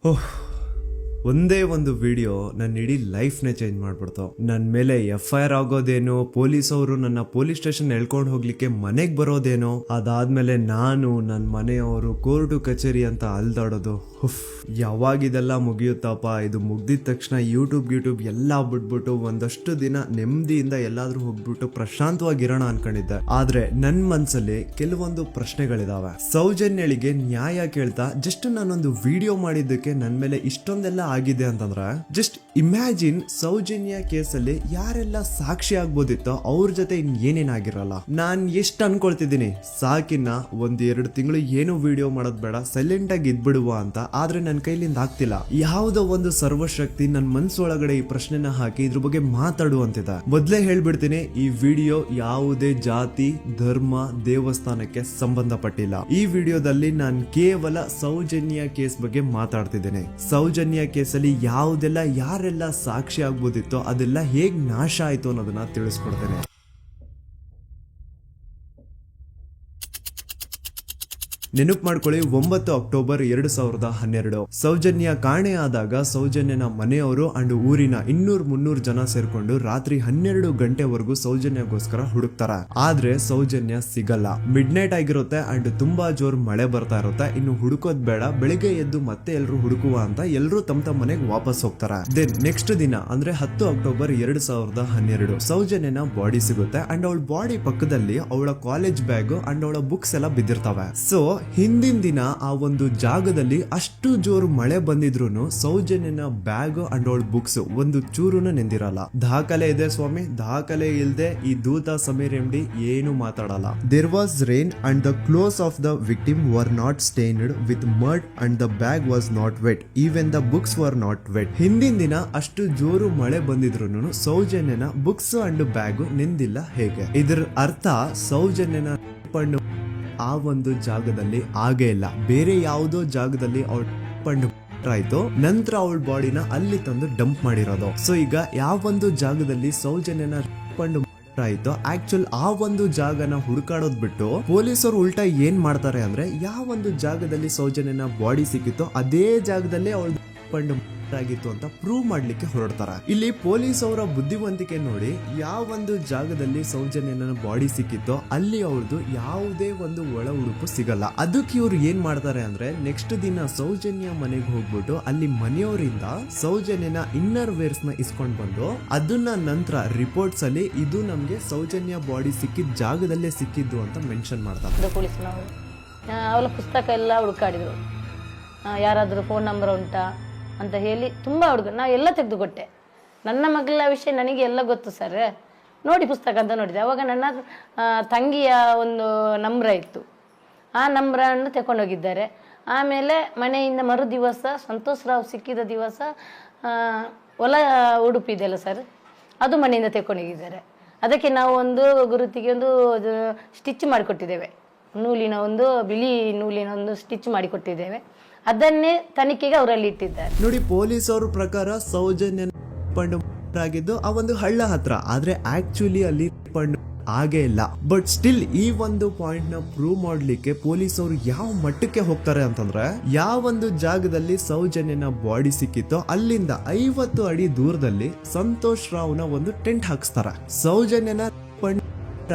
ಓಹ್, ಒಂದೇ ಒಂದು ವಿಡಿಯೋ ನನ್ನ ಇಡೀ ಲೈಫ್ನೇ ಚೇಂಜ್ ಮಾಡ್ಬಿಡ್ತು. ನನ್ನ ಮೇಲೆ FIR ಆಗೋದೇನೋ, ಪೊಲೀಸ್ ಅವರು ನನ್ನ ಪೊಲೀಸ್ ಸ್ಟೇಷನ್ ಎಳ್ಕೊಂಡು ಹೋಗ್ಲಿಕ್ಕೆ ಮನೆಗೆ ಬರೋದೇನೋ, ಅದಾದ್ಮೇಲೆ ನಾನು ನನ್ನ ಮನೆಯವರು ಕೋರ್ಟು ಕಚೇರಿ ಅಂತ ಅಲ್ದಾಡೋದು. ಯಾವಾಗಿದೆಲ್ಲ ಮುಗಿಯುತ್ತಪ್ಪ, ಇದು ಮುಗ್ದಿದ ತಕ್ಷಣ ಯೂಟ್ಯೂಬ್ ಎಲ್ಲ ಬಿಟ್ಬಿಟ್ಟು ಒಂದಷ್ಟು ದಿನ ನೆಮ್ಮದಿಯಿಂದ ಎಲ್ಲಾದ್ರೂ ಹೋಗ್ಬಿಟ್ಟು ಪ್ರಶಾಂತವಾಗಿರೋಣ ಅನ್ಕೊಂಡಿದ್ದೆ. ಆದ್ರೆ ನನ್ನ ಮನ್ಸಲ್ಲಿ ಕೆಲವೊಂದು ಪ್ರಶ್ನೆಗಳಿದಾವೆ. ಸೌಜನ್ಯಳಿಗೆ ನ್ಯಾಯ ಕೇಳ್ತಾ ಜಸ್ಟ್ ನಾನೊಂದು ವಿಡಿಯೋ ಮಾಡಿದ್ದಕ್ಕೆ ನನ್ನ ಮೇಲೆ ಇಷ್ಟೊಂದೆಲ್ಲ ಆಗಿದೆ ಅಂತಂದ್ರೆ, ಜಸ್ಟ್ ಇಮ್ಯಾಜಿನ್ ಸೌಜನ್ಯ ಕೇಸಲ್ಲಿ ಯಾರೆಲ್ಲ ಸಾಕ್ಷಿ ಆಗ್ಬೋದಿತ್ತೋ ಅವ್ರ ಜೊತೆ ಏನೇನಾಗಿರಲ್ಲ. ನಾನ್ ಎಷ್ಟು ಅನ್ಕೊಳ್ತಿದ್ದೀನಿ, ಸಾಕಿನ್ನ 1-2 ತಿಂಗಳು ಏನು ವಿಡಿಯೋ ಮಾಡೋದ್ ಬೇಡ, ಸೈಲೆಂಟ್ ಆಗಿ ಇದ್ಬಿಡುವ ಅಂತ. ಆದ್ರೆ ನನ್ನ ಕೈಲಿಂದ ಆಗ್ತಿಲ್ಲ. ಯಾವುದೋ ಒಂದು ಸರ್ವಶಕ್ತಿ ನನ್ನ ಮನ್ಸೊಳಗಡೆ ಈ ಪ್ರಶ್ನೆನ ಹಾಕಿ ಇದ್ರ ಬಗ್ಗೆ ಮಾತಾಡುವಂತಿದೆ. ಮೊದ್ಲೇ ಹೇಳ್ಬಿಡ್ತೀನಿ, ಈ ವಿಡಿಯೋ ಯಾವುದೇ ಜಾತಿ, ಧರ್ಮ, ದೇವಸ್ಥಾನಕ್ಕೆ ಸಂಬಂಧಪಟ್ಟಿಲ್ಲ. ಈ ವಿಡಿಯೋದಲ್ಲಿ ನಾನು ಕೇವಲ ಸೌಜನ್ಯ ಕೇಸ್ ಬಗ್ಗೆ ಮಾತಾಡ್ತಿದ್ದೇನೆ. ಸೌಜನ್ಯ ಕೇಸಲ್ಲಿ ಯಾವುದೆಲ್ಲ ಯಾರೆಲ್ಲ ಸಾಕ್ಷಿ ಆಗ್ಬೋದಿತ್ತೋ ಅದೆಲ್ಲ ಹೇಗ್ ನಾಶ ಆಯ್ತು ಅನ್ನೋದನ್ನ ತಿಳಿಸ್ಕೊಡ್ತೇನೆ. ನೆನಪು ಮಾಡ್ಕೊಳ್ಳಿ, 9 ಅಕ್ಟೋಬರ್ 2012 ಸೌಜನ್ಯ ಕಾಣೆ ಆದಾಗ ಸೌಜನ್ಯನ ಮನೆಯವರು ಅಂಡ್ ಊರಿನ 200-300 ಜನ ಸೇರ್ಕೊಂಡು ರಾತ್ರಿ 12 ಗಂಟೆವರೆಗೂ ಸೌಜನ್ಯಗೋಸ್ಕರ ಹುಡುಕ್ತಾರ. ಆದ್ರೆ ಸೌಜನ್ಯ ಸಿಗಲ್ಲ. ಮಿಡ್ ನೈಟ್ ಆಗಿರುತ್ತೆ ಅಂಡ್ ತುಂಬಾ ಜೋರ್ ಮಳೆ ಬರ್ತಾ ಇರುತ್ತೆ. ಇನ್ನು ಹುಡುಕೋದ್ ಬೇಡ, ಬೆಳಿಗ್ಗೆ ಎದ್ದು ಮತ್ತೆ ಎಲ್ರು ಹುಡುಕುವ ಅಂತ ಎಲ್ರು ತಮ್ಮ ಮನೆಗೆ ವಾಪಸ್ ಹೋಗ್ತಾರ. ದೆನ್ ನೆಕ್ಸ್ಟ್ ದಿನ ಅಂದ್ರೆ 10 ಅಕ್ಟೋಬರ್ 2012 ಸೌಜನ್ಯನ ಬಾಡಿ ಸಿಗುತ್ತೆ ಅಂಡ್ ಅವಳ ಬಾಡಿ ಪಕ್ಕದಲ್ಲಿ ಅವಳ ಕಾಲೇಜ್ ಬ್ಯಾಗ್ ಅಂಡ್ ಅವಳ ಬುಕ್ಸ್ ಎಲ್ಲ ಬಿದ್ದಿರ್ತವೆ. ಸೊ ಹಿಂದಿನ ದಿನ ಆ ಒಂದು ಜಾಗದಲ್ಲಿ ಅಷ್ಟು ಜೋರು ಮಳೆ ಬಂದಿದ್ರು ಸೌಜನ್ಯನ ಬ್ಯಾಗ್ ಅಂಡ್ ಅವಳ ಬುಕ್ಸ್ ಒಂದು ಚೂರುನ ನೆಂದಿರಲ್ಲ. ದಾಖಲೆ ಇದೆ ಸ್ವಾಮಿ, ದಾಖಲೆ ಇಲ್ದೆ ಈ ದೂತ ಸಮೀರ್ MD ಏನು ಮಾತಾಡಲ್ಲ. There was rain and the clothes of the victim were not stained with mud and the bag was not wet, even the books were not wet. ಹಿಂದಿನ ದಿನ ಅಷ್ಟು ಜೋರು ಮಳೆ ಬಂದಿದ್ರು ಸೌಜನ್ಯನ ಬುಕ್ಸ್ ಅಂಡ್ ಬ್ಯಾಗ್ ನೆಂದಿಲ್ಲ. ಹೇಗೆ? ಇದರ ಅರ್ಥ ಸೌಜನ್ಯನ ಆ ಒಂದು ಜಾಗದಲ್ಲಿ ಆಗೇ ಇಲ್ಲ, ಬೇರೆ ಯಾವುದೋ ಜಾಗದಲ್ಲಿ ಅವಳು ಪಂಡು ಆಯ್ತು, ನಂತರ ಅವಳ ಬಾಡಿನ ಅಲ್ಲಿ ತಂದು ಡಂಪ್ ಮಾಡಿರೋದು. ಸೊ ಈಗ ಯಾವ ಒಂದು ಜಾಗದಲ್ಲಿ ಸೌಜನ್ಯನ ಪಂಡು ಆಯ್ತು, ಆಕ್ಚುಲ್ ಆ ಒಂದು ಜಾಗನ ಹುಡುಕಾಡೋದ್ ಬಿಟ್ಟು ಪೊಲೀಸರು ಉಲ್ಟಾ ಏನ್ ಮಾಡ್ತಾರೆ ಅಂದ್ರೆ, ಯಾವ ಒಂದು ಜಾಗದಲ್ಲಿ ಸೌಜನ್ಯನ ಬಾಡಿ ಸಿಕ್ಕಿತ್ತೋ ಅದೇ ಜಾಗದಲ್ಲೇ ಅವಳ ಪಂಡು ಆಗಿತ್ತು ಅಂತ ಪ್ರೂವ್ ಮಾಡ್ಲಿಕ್ಕೆ ಹೊರಡ್ತಾರ. ಇಲ್ಲಿ ಪೊಲೀಸ್ ಅವರ ಬುದ್ಧಿವಂತಿಕೆ ನೋಡಿ, ಯಾವ ಒಂದು ಜಾಗದಲ್ಲಿ ಸೌಜನ್ಯನ ಬಾಡಿ ಸಿಕ್ಕಿತ್ತೋ ಅಲ್ಲಿ ಅವ್ರದ್ದು ಯಾವುದೇ ಒಂದು ಒಳ ಉಡುಪು ಸಿಗಲ್ಲ. ಅದಕ್ಕೆ ಇವ್ರು ಏನ್ ಮಾಡ್ತಾರೆ ಅಂದ್ರೆ, ನೆಕ್ಸ್ಟ್ ದಿನ ಸೌಜನ್ಯ ಮನೆಗೆ ಹೋಗ್ಬಿಟ್ಟು ಅಲ್ಲಿ ಮನೆಯವರಿಂದ ಸೌಜನ್ಯನ ಇನ್ನರ್ ವೇರ್ಸ್ ನ ಇಸ್ಕೊಂಡ್ ಬಂದು ಅದನ್ನ ನಂತರ ರಿಪೋರ್ಟ್ಸ್ ಅಲ್ಲಿ ಇದು ನಮ್ಗೆ ಸೌಜನ್ಯ ಬಾಡಿ ಸಿಕ್ಕಿದ ಜಾಗದಲ್ಲೇ ಸಿಕ್ಕಿದ್ದು ಅಂತ ಮೆನ್ಷನ್ ಮಾಡ್ತಾರೆ. ಪೊಲೀಸ್ನವರು ಅವಳ ಪುಸ್ತಕ ಎಲ್ಲ ಹುಡುಕಾಡಿದ್ರು, ಯಾರಾದ್ರೂ ಫೋನ್ ನಂಬರ್ ಉಂಟಾ ಅಂತ ಹೇಳಿ ತುಂಬ ನಾ ಎಲ್ಲ ತೆಗೆದುಕೊಟ್ಟೆ. ನನ್ನ ಮಗಳ ವಿಷಯ ನನಗೆ ಎಲ್ಲ ಗೊತ್ತು ಸರ್, ನೋಡಿ ಪುಸ್ತಕ ಅಂತ ನೋಡಿದೆ. ಅವಾಗ ನನ್ನ ತಂಗಿಯ ಒಂದು ನಂಬ್ರ ಇತ್ತು, ಆ ನಂಬ್ರನ್ನು ತಗೊಂಡೋಗಿದ್ದಾರೆ. ಆಮೇಲೆ ಮನೆಯಿಂದ ಮರು ದಿವಸ ಸಂತೋಷ್ ರಾವ್ ಸಿಕ್ಕಿದ ದಿವಸ ಹೊಲ ಉಡುಪಿದೆಯಲ್ಲ ಸರ್, ಅದು ಮನೆಯಿಂದ ತಗೊಂಡೋಗಿದ್ದಾರೆ. ಅದಕ್ಕೆ ನಾವು ಒಂದು ಗುರುತಿಗೆ ಒಂದು ಸ್ಟಿಚ್ ಮಾಡಿಕೊಟ್ಟಿದ್ದೇವೆ, ನೂಲಿನ ಒಂದು ಬಿಳಿ ನೂಲಿನ ಒಂದು ಸ್ಟಿಚ್ ಮಾಡಿಕೊಟ್ಟಿದ್ದೇವೆ. ಅದನ್ನೇ ತನಿಖೆಗೆ ಅವರಲ್ಲಿ ಇಟ್ಟಿದ್ದಾರೆ. ನೋಡಿ, ಪೊಲೀಸ್ ಅವ್ರ ಪ್ರಕಾರ ಸೌಜನ್ಯ ಪಂಡು ಆಗಿದ್ದು ಆ ಒಂದು ಹಳ್ಳ ಹತ್ರ, ಆದ್ರೆ ಆಕ್ಚುಲಿ ಅಲ್ಲಿ ಪಂಡು ಆಗೇ ಇಲ್ಲ. ಬಟ್ ಸ್ಟಿಲ್ ಈ ಒಂದು ಪಾಯಿಂಟ್ ನ ಪ್ರೂವ್ ಮಾಡ್ಲಿಕ್ಕೆ ಪೊಲೀಸ್ ಅವರು ಯಾವ ಮಟ್ಟಕ್ಕೆ ಹೋಗ್ತಾರೆ ಅಂತಂದ್ರೆ, ಯಾವೊಂದು ಜಾಗದಲ್ಲಿ ಸೌಜನ್ಯನ ಬಾಡಿ ಸಿಕ್ಕಿತ್ತೋ ಅಲ್ಲಿಂದ 50 ಅಡಿ ದೂರದಲ್ಲಿ ಸಂತೋಷ್ ರಾವ್ನ ಒಂದು ಟೆಂಟ್ ಹಾಕ್ಸ್ತಾರೆ. ಸೌಜನ್ಯನ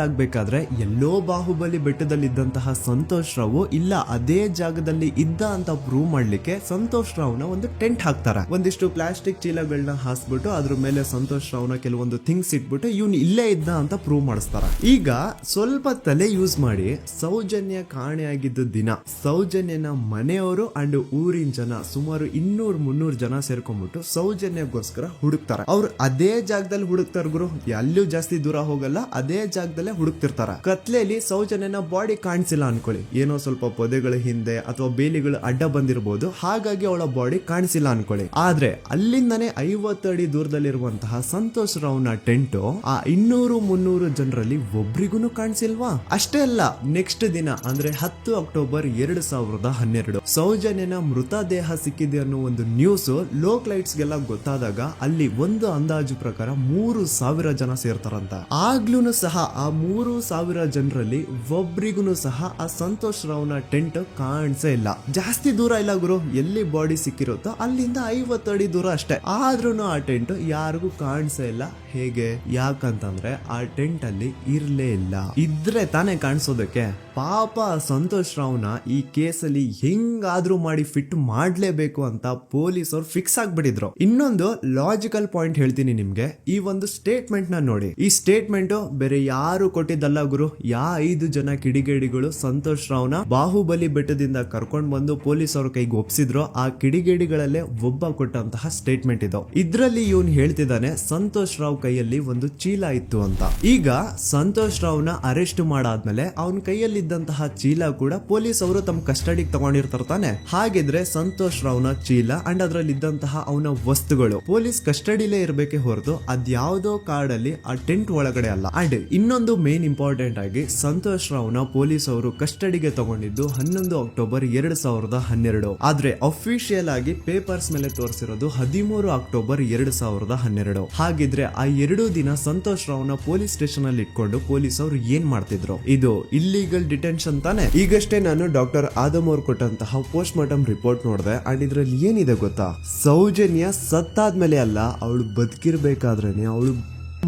ಆಗ್ಬೇಕಾದ್ರೆ ಎಲ್ಲೋ ಬಾಹುಬಲಿ ಬೆಟ್ಟದಲ್ಲಿದ್ದಂತಹ ಸಂತೋಷ್ ರಾವ್ ಇಲ್ಲ ಅದೇ ಜಾಗದಲ್ಲಿ ಇದ್ದ ಅಂತ ಪ್ರೂವ್ ಮಾಡ್ಲಿಕ್ಕೆ ಸಂತೋಷ್ ರಾವ್ನ ಒಂದು ಟೆಂಟ್ ಹಾಕ್ತಾರೆ. ಒಂದಿಷ್ಟು ಪ್ಲಾಸ್ಟಿಕ್ ಚೀಲಗಳನ್ನ ಹಾಸ್ಬಿಟ್ಟು ಅದ್ರ ಮೇಲೆ ಸಂತೋಷ್ ರಾವ್ನ ಕೆಲವೊಂದು ಥಿಂಗ್ಸ್ ಇಟ್ಬಿಟ್ಟು ಇವ್ನು ಇಲ್ಲೇ ಇದ್ದ ಅಂತ ಪ್ರೂವ್ ಮಾಡಿಸ್ತಾರ. ಈಗ ಸ್ವಲ್ಪ ತಲೆ ಯೂಸ್ ಮಾಡಿ, ಸೌಜನ್ಯ ಕಾಣೆಯಾಗಿದ್ದ ದಿನ ಸೌಜನ್ಯನ ಮನೆಯವರು ಅಂಡ್ ಊರಿನ ಜನ ಸುಮಾರು 200-300 ಜನ ಸೇರ್ಕೊಂಡ್ಬಿಟ್ಟು ಸೌಜನ್ಯಗೋಸ್ಕರ ಹುಡುಕ್ತಾರೆ. ಅವ್ರು ಅದೇ ಜಾಗದಲ್ಲಿ ಹುಡುಕ್ತಾರ ಗುರು, ಎಲ್ಲೂ ಜಾಸ್ತಿ ದೂರ ಹೋಗಲ್ಲ, ಅದೇ ಜಾಗದಲ್ಲಿ ಹುಡುಕ್ತಿರ್ತಾರ. ಕತ್ಲೆಯಲ್ಲಿ ಸೌಜನ್ಯನ ಬಾಡಿ ಕಾಣಿಸಿಲ್ಲ ಅನ್ಕೊಳ್ಳಿ, ಏನೋ ಸ್ವಲ್ಪ ಪೊದೆಗಳ ಹಿಂದೆ ಅಥವಾ ಬೇಲಿಗಳು ಅಡ್ಡ ಬಂದಿರಬಹುದು, ಹಾಗಾಗಿ ಅವಳ ಬಾಡಿ ಕಾಣಿಸಿಲ್ಲ ಅನ್ಕೊಳ್ಳಿ. ಆದ್ರೆ ಅಲ್ಲಿಂದಾನೆ 50 ಅಡಿ ದೂರದಲ್ಲಿರುವಂತಹ ಸಂತೋಷ್ ರಾವ್ನ ಟೆಂಟ್ ಆ 200-300 ಜನರಲ್ಲಿ ಒಬ್ರಿಗೂ ಕಾಣಿಸಿಲ್ವಾ? ಅಷ್ಟೇ ಅಲ್ಲ, ನೆಕ್ಸ್ಟ್ ದಿನ ಅಂದ್ರೆ 10 ಅಕ್ಟೋಬರ್ 2012 ಸೌಜನ್ಯನ ಮೃತದೇಹ ಸಿಕ್ಕಿದೆ ಅನ್ನೋ ಒಂದು ನ್ಯೂಸ್ ಲೋಕ್ ಲೈಟ್ಸ್ ಗೆಲ್ಲ ಗೊತ್ತಾದಾಗ ಅಲ್ಲಿ ಒಂದು ಅಂದಾಜು ಪ್ರಕಾರ 3000 ಜನ ಸೇರ್ತಾರಂತ. ಆಗ್ಲೂ ಸಹ ಆ 3,000 ಜನರಲ್ಲಿ ಒಬ್ರಿಗೂ ಸಹ ಆ ಸಂತೋಷ್ ರಾವ್ನ ಟೆಂಟ್ ಕಾಣಿಸೇ ಇಲ್ಲ. ಜಾಸ್ತಿ ದೂರ ಇಲ್ಲ ಗುರು, ಎಲ್ಲಿ ಬಾಡಿ ಸಿಕ್ಕಿರುತ್ತೋ ಅಲ್ಲಿಂದ 50 ಅಡಿ ದೂರ ಅಷ್ಟೇ. ಆದ್ರೂ ಆ ಟೆಂಟ್ ಯಾರಿಗೂ ಕಾಣಿಸೇ ಇಲ್ಲ. ಹೇಗೆ? ಯಾಕಂತಂದ್ರೆ ಆ ಟೆಂಟ್ ಅಲ್ಲಿ ಇರ್ಲೇ ಇಲ್ಲ. ಇದ್ರೆ ತಾನೇ ಕಾಣಿಸೋದಕ್ಕೆ. ಪಾಪ ಸಂತೋಷ್ ರಾವ್ನ ಈ ಕೇಸಲ್ಲಿ ಹೆಂಗಾದ್ರೂ ಮಾಡಿ ಫಿಟ್ ಮಾಡ್ಲೇಬೇಕು ಅಂತ ಪೊಲೀಸ್ ಅವ್ರು ಫಿಕ್ಸ್ ಆಗ್ಬಿಟ್ಟಿದ್ರು. ಇನ್ನೊಂದು ಲಾಜಿಕಲ್ ಪಾಯಿಂಟ್ ಹೇಳ್ತೀನಿ ನಿಮ್ಗೆ. ಈ ಒಂದು ಸ್ಟೇಟ್ಮೆಂಟ್ ನ ನೋಡಿ. ಈ ಸ್ಟೇಟ್ಮೆಂಟ್ ಬೇರೆ ಯಾರು ಕೊಟ್ಟಿದ್ದಲ್ಲ ಗುರು. 5 ಜನ ಕಿಡಿಗೇಡಿಗಳು ಸಂತೋಷ್ ರಾವ್ನ ಬಾಹುಬಲಿ ಬೆಟ್ಟದಿಂದ ಕರ್ಕೊಂಡ್ ಬಂದು ಪೊಲೀಸ್ ಅವ್ರ ಕೈಗೆ ಒಪ್ಸಿದ್ರು. ಆ ಕಿಡಿಗೇಡಿಗಳಲ್ಲೇ ಒಬ್ಬ ಕೊಟ್ಟಂತಹ ಸ್ಟೇಟ್ಮೆಂಟ್ ಇದು. ಇದ್ರಲ್ಲಿ ಇವನ್ ಹೇಳ್ತಿದ್ದಾನೆ ಸಂತೋಷ್ ರಾವ್ ಕೈಯಲ್ಲಿ ಒಂದು ಚೀಲ ಇತ್ತು ಅಂತ. ಈಗ ಸಂತೋಷ್ ರಾವ್ನ ಅರೆಸ್ಟ್ ಮಾಡಾದ್ಮೇಲೆ ಅವನ ಕೈಯಲ್ಲಿ ಇದ್ದಂತಹ ಚೀಲ ಕೂಡ ಪೊಲೀಸ್ ಅವರು ತಮ್ಮ ಕಸ್ಟಡಿಗೆ ತಗೊಂಡಿರ್ತಾರ ತಾನೆ. ಹಾಗಿದ್ರೆ ಸಂತೋಷ್ ರಾವ್ನ ಚೀಲ ಅಂಡ್ ಅದ್ರಲ್ಲಿ ಇದ್ದಂತಹ ಅವನ ವಸ್ತುಗಳು ಪೊಲೀಸ್ ಕಸ್ಟಡಿಲೇ ಇರ್ಬೇಕೆ ಹೊರತು ಅದ್ಯಾವುದೋ ಕಾಡಲ್ಲಿ ಆ ಟೆಂಟ್ ಒಳಗಡೆ ಅಲ್ಲ. ಅಂಡ್ ಇನ್ನೊಂದು ಮೇನ್ ಇಂಪಾರ್ಟೆಂಟ್ ಆಗಿ ಸಂತೋಷ್ ರಾವ್ನ ಪೊಲೀಸ್ ಅವರು ಕಸ್ಟಡಿಗೆ ತಗೊಂಡಿದ್ದು 11 ಅಕ್ಟೋಬರ್ 2012. ಆದ್ರೆ ಅಫಿಷಿಯಲ್ ಆಗಿ ಪೇಪರ್ಸ್ ಮೇಲೆ ತೋರಿಸಿರೋದು 13 ಅಕ್ಟೋಬರ್ 2012. ಹಾಗಿದ್ರೆ ಆ 2 ದಿನ ಸಂತೋಷ್ ರಾವ್ನ ಪೊಲೀಸ್ ಸ್ಟೇಷನ್ ಅಲ್ಲಿ ಇಟ್ಕೊಂಡು ಪೊಲೀಸ್ ಅವರು ಏನ್ ಮಾಡ್ತಿದ್ರು? ಇದು ಇಲ್ಲಿಗಲ್ ಡಿಟೆನ್ಷನ್ ತಾನೆ. ಈಗಷ್ಟೇ ನಾನು ಡಾಕ್ಟರ್ ಆದಮ್ ಅವ್ರು ಕೊಟ್ಟಂತಹ ಪೋಸ್ಟ್ ಮಾರ್ಟಮ್ ರಿಪೋರ್ಟ್ ನೋಡಿದೆ. ಅಂಡ್ ಇದ್ರಲ್ಲಿ ಏನಿದೆ ಗೊತ್ತಾ? ಸೌಜನ್ಯ ಸತ್ತಾದ್ಮೇಲೆ ಅಲ್ಲ, ಅವಳು ಬದುಕಿರ್ಬೇಕಾದ್ರೇನೆ, ಅವಳು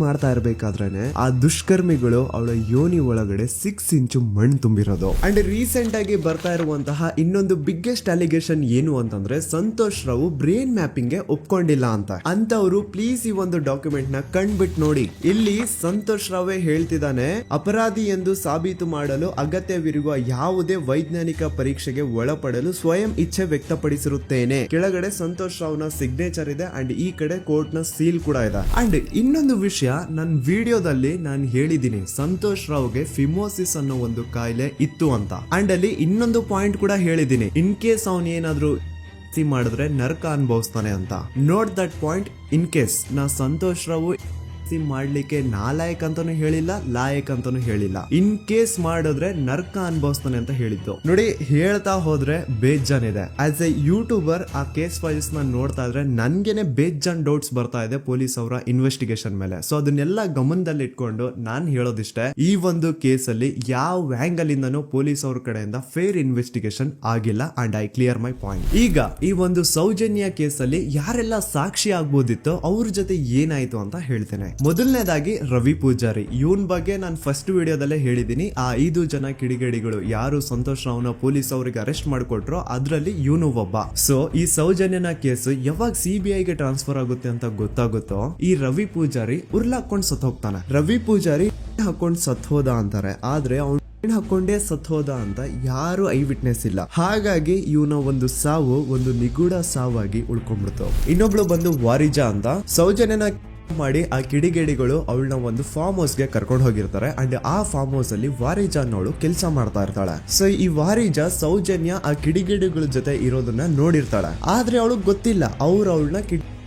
ಮಾಡ್ತಾ ಇರ್ಬೇಕಾದ್ರೇನೆ ಆ ದುಷ್ಕರ್ಮಿಗಳು ಅವಳ ಯೋನಿ ಒಳಗಡೆ 6 ಇಂಚು ಮಣ್ಣು ತುಂಬಿರೋದು. ಅಂಡ್ ರೀಸೆಂಟ್ ಆಗಿ ಬರ್ತಾ ಇರುವಂತಹ ಇನ್ನೊಂದು ಬಿಗ್ಗೆಸ್ಟ್ ಅಲಿಗೇಷನ್ ಏನು ಅಂತಂದ್ರೆ ಸಂತೋಷ್ ರಾವ್ ಬ್ರೈನ್ ಮ್ಯಾಪಿಂಗ್ ಗೆ ಒಪ್ಕೊಂಡಿಲ್ಲ ಅಂತ. ಅಂತವ್ರು ಪ್ಲೀಸ್ ಈ ಒಂದು ಡಾಕ್ಯುಮೆಂಟ್ ನ ಕಂಡ್ಬಿಟ್ಟು ನೋಡಿ. ಇಲ್ಲಿ ಸಂತೋಷ್ ರಾವೇ ಹೇಳ್ತಿದ್ದಾನೆ, ಅಪರಾಧಿ ಎಂದು ಸಾಬೀತು ಮಾಡಲು ಅಗತ್ಯವಿರುವ ಯಾವುದೇ ವೈಜ್ಞಾನಿಕ ಪರೀಕ್ಷೆಗೆ ಒಳಪಡಲು ಸ್ವಯಂ ಇಚ್ಛೆ ವ್ಯಕ್ತಪಡಿಸಿರುತ್ತೇನೆ. ಕೆಳಗಡೆ ಸಂತೋಷ್ ರಾವ್ನ ಸಿಗ್ನೇಚರ್ ಇದೆ ಅಂಡ್ ಈ ಕಡೆ ಕೋರ್ಟ್ ನ ಸೀಲ್ ಕೂಡ ಇದೆ. ಅಂಡ್ ಇನ್ನೊಂದು ವಿಷಯ, ನನ್ನ ವಿಡಿಯೋದಲ್ಲಿ ನಾನು ಹೇಳಿದ್ದೀನಿ ಸಂತೋಷ್ ರಾವ್ಗೆ ಫಿಮೋಸಿಸ್ ಅನ್ನೋ ಒಂದು ಕಾಯಿಲೆ ಇತ್ತು ಅಂತ. ಅಂಡ್ ಅಲ್ಲಿ ಇನ್ನೊಂದು ಪಾಯಿಂಟ್ ಕೂಡ ಹೇಳಿದ್ದೀನಿ, ಇನ್ ಕೇಸ್ ಅವನ್ ಏನಾದ್ರೂ ಮಾಡಿದ್ರೆ ನರಕ ಅನುಭವಿಸ್ತಾನೆ ಅಂತ. Note that point. In case ನಾ ಸಂತೋಷ್ ರಾವ್ ಮಾಡ್ಲಿಕ್ಕೆ ನಾಲಾಯಕ್ ಅಂತಾನು ಹೇಳಿಲ್ಲ, ಲಾಯಕ್ ಅಂತಾನು ಹೇಳಿಲ್ಲ. ಇನ್ ಕೇಸ್ ಮಾಡಿದ್ರೆ ನರ್ಕ ಅನುಭವಿಸ್ತಾನೆ ಅಂತ ಹೇಳಿದ್ದು. ನೋಡಿ, ಹೇಳ್ತಾ ಹೋದ್ರೆ ಬೇಜಾನ್ ಇದೆ. ಆಸ್ ಎ ಯೂಟ್ಯೂಬರ್ ಆ ಕೇಸ್ ಫೈಲ್ಸ್ ನ ನೋಡ್ತಾ ಇದ್ರೆ ನನ್ಗೆನೆ ಬೇಜಾನ್ ಡೌಟ್ಸ್ ಬರ್ತಾ ಇದೆ ಪೊಲೀಸ್ ಅವರ ಇನ್ವೆಸ್ಟಿಗೇಷನ್ ಮೇಲೆ. ಸೊ ಅದನ್ನೆಲ್ಲ ಗಮನದಲ್ಲಿ ಇಟ್ಕೊಂಡು ನಾನ್ ಹೇಳೋದಿಷ್ಟೇ, ಈ ಒಂದು ಕೇಸ್ ಅಲ್ಲಿ ಯಾವ ಆಂಗಲ್ ಇಂದನೂ ಪೊಲೀಸ್ ಅವ್ರ ಕಡೆಯಿಂದ ಫೇರ್ ಇನ್ವೆಸ್ಟಿಗೇಷನ್ ಆಗಿಲ್ಲ. And I clear my point. ಈಗ ಈ ಒಂದು ಸೌಜನ್ಯ ಕೇಸ್ ಅಲ್ಲಿ ಯಾರೆಲ್ಲ ಸಾಕ್ಷಿ ಆಗ್ಬೋದಿತ್ತು, ಅವ್ರ ಜೊತೆ ಏನಾಯ್ತು ಅಂತ ಹೇಳ್ತೇನೆ. ಮೊದಲನೇದಾಗಿ ರವಿ ಪೂಜಾರಿ. ಇವನ್ ಬಗ್ಗೆ ನಾನು ಫಸ್ಟ್ ವಿಡಿಯೋದಲ್ಲೇ ಹೇಳಿದೀನಿ. ಆ 5 ಜನ ಕಿಡಿಗೇಡಿಗಳು ಯಾರು ಸಂತೋಷ್ ರಾವ್ನ ಪೊಲೀಸ್ ಅವರಿಗೆ ಅರೆಸ್ಟ್ ಮಾಡಿಕೊಟ್ರು ಅದ್ರಲ್ಲಿ ಇವನು ಒಬ್ಬ. ಸೊ ಈ ಸೌಜನ್ಯನ ಕೇಸ್ ಯಾವಾಗ CBI ಗೆ ಟ್ರಾನ್ಸ್ಫರ್ ಆಗುತ್ತೆ ಅಂತ ಗೊತ್ತಾಗುತ್ತೋ ಈ ರವಿ ಪೂಜಾರಿ ಉರ್ಲಾಕೊಂಡು ಸತ್ ಹೋಗ್ತಾನೆ. ರವಿ ಪೂಜಾರಿ ಹಾಕೊಂಡು ಸತ್ ಹೋದ ಅಂತಾರೆ, ಆದ್ರೆ ಅವ್ನು ಹಾಕೊಂಡೇ ಸತ್ ಹೋದ ಅಂತ ಯಾರು ಐ ವಿಟ್ನೆಸ್ ಇಲ್ಲ. ಹಾಗಾಗಿ ಇವನ ಒಂದು ಸಾವು ಒಂದು ನಿಗೂಢ ಸಾವಾಗಿ ಉಳ್ಕೊಂಡ್ಬಿಡ್ತು. ಇನ್ನೊಬ್ಳು ಬಂದು ವಾರಿಜಾ ಅಂತ. ಸೌಜನ್ಯನ ಮಾಡಿ ಆ ಕಿಡಿಗೇಡಿಗಳು ಅವಳನ್ನ ಒಂದು ಫಾರ್ಮ್ ಹೌಸ್ ಗೆ ಕರ್ಕೊಂಡು ಹೋಗಿರ್ತಾರೆ. ಅಂಡ್ ಆ ಫಾರ್ಮ್ ಹೌಸ್ ಅಲ್ಲಿ ವಾರಿಜಾ ಅನ್ನೋಳು ಕೆಲಸ ಮಾಡ್ತಾ ಇರ್ತಾಳೆ. ಸೊ ಈ ವಾರಿಜಾ ಸೌಜನ್ಯ ಆ ಕಿಡಿಗೇಡಿಗಳ ಜೊತೆ ಇರೋದನ್ನ ನೋಡಿರ್ತಾಳೆ, ಆದ್ರೆ ಅವಳಿಗೆ ಗೊತ್ತಿಲ್ಲ ಅವ್ರು ಅವಳನ್ನ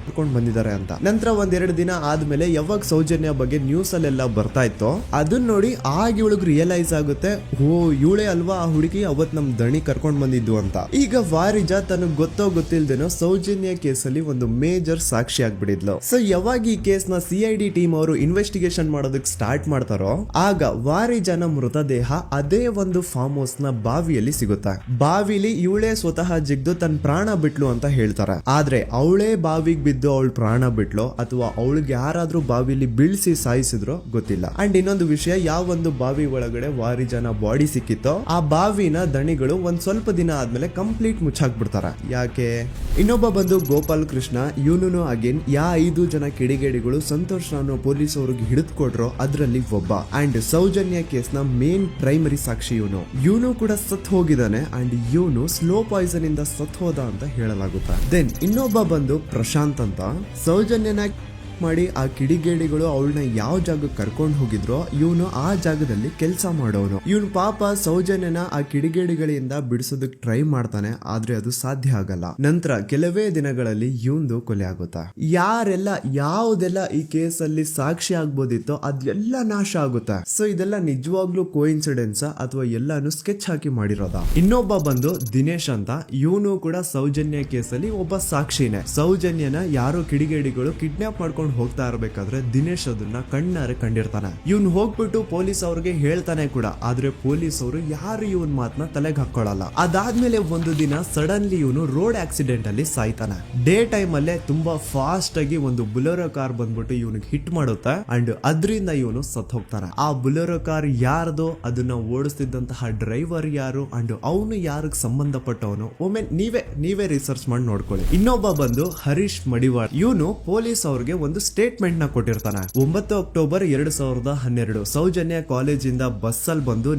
ಕರ್ಕೊಂಡು ಬಂದಿದ್ದಾರೆ ಅಂತ. ನಂತರ 1-2 ದಿನ ಆದ್ಮೇಲೆ ಯಾವಾಗ ಸೌಜನ್ಯ ಬಗ್ಗೆ ನ್ಯೂಸ್ ಅಲ್ಲೆಲ್ಲ ಬರ್ತಾ ಇತ್ತೋ ಅದನ್ನ ನೋಡಿ ಆಗ ಇವಳಿಗೆ ರಿಯಲೈಸ್ ಆಗುತ್ತೆ, ಓ ಇವಳೇ ಅಲ್ವಾ ಆ ಹುಡುಗಿ ಅವತ್ ನಮ್ ದಣಿ ಕರ್ಕೊಂಡ್ ಬಂದಿದ್ದು ಅಂತ. ಈಗ ವಾರಿಜಾ ತನಗ್ ಗೊತ್ತೋ ಗೊತ್ತಿಲ್ದೇನೋ ಸೌಜನ್ಯ ಕೇಸಲ್ಲಿ ಒಂದು ಮೇಜರ್ ಸಾಕ್ಷಿ ಆಗ್ಬಿಡಿದ್ಲು. ಸೊ ಯಾವಾಗ ಈ ಕೇಸ್ ನ CID ಟೀಮ್ ಅವರು ಇನ್ವೆಸ್ಟಿಗೇಷನ್ ಮಾಡೋದಕ್ಕೆ ಸ್ಟಾರ್ಟ್ ಮಾಡ್ತಾರೋ ಆಗ ವಾರಿಜಾನ ಮೃತದೇಹ ಅದೇ ಒಂದು ಫಾರ್ಮ್ ಹೌಸ್ ನ ಬಾವಿಯಲ್ಲಿ ಸಿಗುತ್ತೆ. ಬಾವಿಲಿ ಇವಳೇ ಸ್ವತಃ ಜಿಗ್ದು ತನ್ನ ಪ್ರಾಣ ಬಿಟ್ಲು ಅಂತ ಹೇಳ್ತಾರೆ. ಆದ್ರೆ ಅವಳೇ ಬಾವಿಗೆ ಬಿದ್ದು ಅವಳು ಪ್ರಾಣ ಬಿಟ್ಲು ಅಥವಾ ಅವಳಿಗೆ ಯಾರಾದ್ರೂ ಬಾವಿಲಿ ಬೀಳ್ಸಿ ಸಾಯಿಸಿದ್ರು ಗೊತ್ತಿಲ್ಲ. ಅಂಡ್ ಇನ್ನೊಂದು ವಿಷಯ, ಯಾವ ಒಂದು ಬಾವಿ ಒಳಗಡೆ ವಾರಿಜಾನ ಬಾಡಿ ಸಿಕ್ಕಿತ್ತೋ ಆ ಬಾವಿನ ದಣಿಗಳು ಒಂದ್ ಸ್ವಲ್ಪ ದಿನ ಆದ್ಮೇಲೆ ಕಂಪ್ಲೀಟ್ ಮುಚ್ಚಾಕ್ಬಿಡ್ತಾರೆ. ಯಾಕೆ? ಇನ್ನೊಬ್ಬ ಬಂದು ಗೋಪಾಲ್ ಕೃಷ್ಣ. ಇವನು ಅಗೇನ್ 5 ಜನ ಕಿಡಿಗೇಡಿಗಳು ಸಂತೋಷ್ ರಾವ್ನ ಪೊಲೀಸ್ ಅವ್ರಿಗೆ ಹಿಡಿದು ಕೊಟ್ರು ಅದ್ರಲ್ಲಿ ಒಬ್ಬ. ಅಂಡ್ ಸೌಜನ್ಯ ಕೇಸ್ ನ ಮೇನ್ ಪ್ರೈಮರಿ ಸಾಕ್ಷಿ ಇವನು ಕೂಡ ಸತ್ ಹೋಗಿದ್ದಾನೆ. ಅಂಡ್ ಇವನು ಸ್ಲೋ ಪಾಯ್ಸನ್ ಇಂದ ಸತ್ ಹೋದ ಅಂತ ಹೇಳಲಾಗುತ್ತೆ. ದೆನ್ ಇನ್ನೊಬ್ಬ ಬಂದು ಪ್ರಶಾಂತ್ ಅಂತ. ಸೌಜನ್ಯನ ಮಾಡಿ ಆ ಕಿಡಿಗೇಡಿಗಳು ಅವಳನ್ನ ಯಾವ ಜಾಗಕ್ಕೆ ಕರ್ಕೊಂಡು ಹೋಗಿದ್ರೋ ಇವನು ಆ ಜಾಗದಲ್ಲಿ ಕೆಲಸ ಮಾಡೋನು. ಇವನು ಪಾಪ ಸೌಜನ್ಯನ ಆ ಕಿಡಿಗೇಡಿಗಳಿಂದ ಬಿಡಿಸೋದಕ್ಕೆ ಟ್ರೈ ಮಾಡ್ತಾನೆ, ಆದ್ರೆ ಅದು ಸಾಧ್ಯ ಆಗಲ್ಲ. ನಂತರ ಕೆಲವೇ ದಿನಗಳಲ್ಲಿ ಇವಂದು ಕೊಲೆ ಆಗುತ್ತಾ. ಯಾರೆಲ್ಲ ಯಾವುದೆಲ್ಲ ಈ ಕೇಸಲ್ಲಿ ಸಾಕ್ಷಿ ಆಗ್ಬೋದಿತ್ತೋ ಅದೆಲ್ಲ ನಾಶ ಆಗುತ್ತಾ. ಸೊ ಇದೆಲ್ಲ ನಿಜವಾಗ್ಲೂ ಕೋಇನ್ಸಿಡೆನ್ಸ್ ಅಥವಾ ಎಲ್ಲಾನು ಸ್ಕೆಚ್ ಹಾಕಿ ಮಾಡಿರೋದ. ಇನ್ನೊಬ್ಬ ಬಂದು ದಿನೇಶ್ ಅಂತ. ಇವನು ಕೂಡ ಸೌಜನ್ಯ ಕೇಸಲ್ಲಿ ಒಬ್ಬ ಸಾಕ್ಷಿನೇ. ಸೌಜನ್ಯನ ಯಾರೋ ಕಿಡಿಗೇಡಿಗಳು ಕಿಡ್ನಾಪ್ ಮಾಡ್ಕೊಂಡು ಮಾಡ್ಕೊಂಡು ಹೋಗ್ತಾ ಇರ್ಬೇಕಾದ್ರೆ ದಿನೇಶ್ ಅದನ್ನ ಕಣ್ಣಾರೆ ಕಂಡಿರ್ತಾನೆ. ಇವ್ನು ಹೋಗ್ಬಿಟ್ಟು ಪೊಲೀಸ್ ಅವ್ರಿಗೆ ಹೇಳ್ತಾನೆ ಕೂಡ, ಆದ್ರೆ ಪೊಲೀಸ್ ಅವರು ಯಾರು ಇವನ್ ಮಾತನ್ನ ತಲೆಗೆ ಹಾಕೊಳ್ಳಲ್ಲ. ಅದಾದ್ಮೇಲೆ ಒಂದು ದಿನ ಸಡನ್ಲಿ ಇವನು ರೋಡ್ ಆಕ್ಸಿಡೆಂಟ್ ಅಲ್ಲಿ ಸಾಯ್ತಾನೆ. ಡೇ ಟೈಮ್ ಅಲ್ಲೇ ತುಂಬಾ ಫಾಸ್ಟ್ ಆಗಿ ಒಂದು ಬುಲೆರೋ ಕಾರ್ ಬಂದ್ಬಿಟ್ಟು ಇವನಿಗೆ ಹಿಟ್ ಮಾಡುತ್ತೆ ಅಂಡ್ ಅದರಿಂದ ಇವನು ಸತ್ ಹೋಗ್ತಾನೆ. ಆ ಬುಲೆರೋ ಕಾರ್ ಯಾರ್ದು, ಅದನ್ನ ಓಡಿಸ್ತಿದ್ದಂತಹ ಡ್ರೈವರ್ ಯಾರು ಅಂಡ್ ಅವನು ಯಾರಿಗೆ ಸಂಬಂಧಪಟ್ಟವನು, ಒಮ್ಮೆ ನೀವೇ ರಿಸರ್ಚ್ ಮಾಡಿ ನೋಡ್ಕೊಳ್ಳಿ. ಇನ್ನೊಬ್ಬ ಬಂದು ಹರೀಶ್ ಮಡಿವಾಳ್. ಇವನು ಪೊಲೀಸ್ ಅವ್ರಿಗೆ ಒಂದು ಸ್ಟೇಟ್ಮೆಂಟ್ ನ ಕೊಟ್ಟಿರ್ತಾನೆ. 9 ಅಕ್ಟೋಬರ್ 2012 ಸೌಜನ್ಯ ಕಾಲೇಜಿಂದ ಬಸ್ ಅಲ್ಲಿ ಬಂದು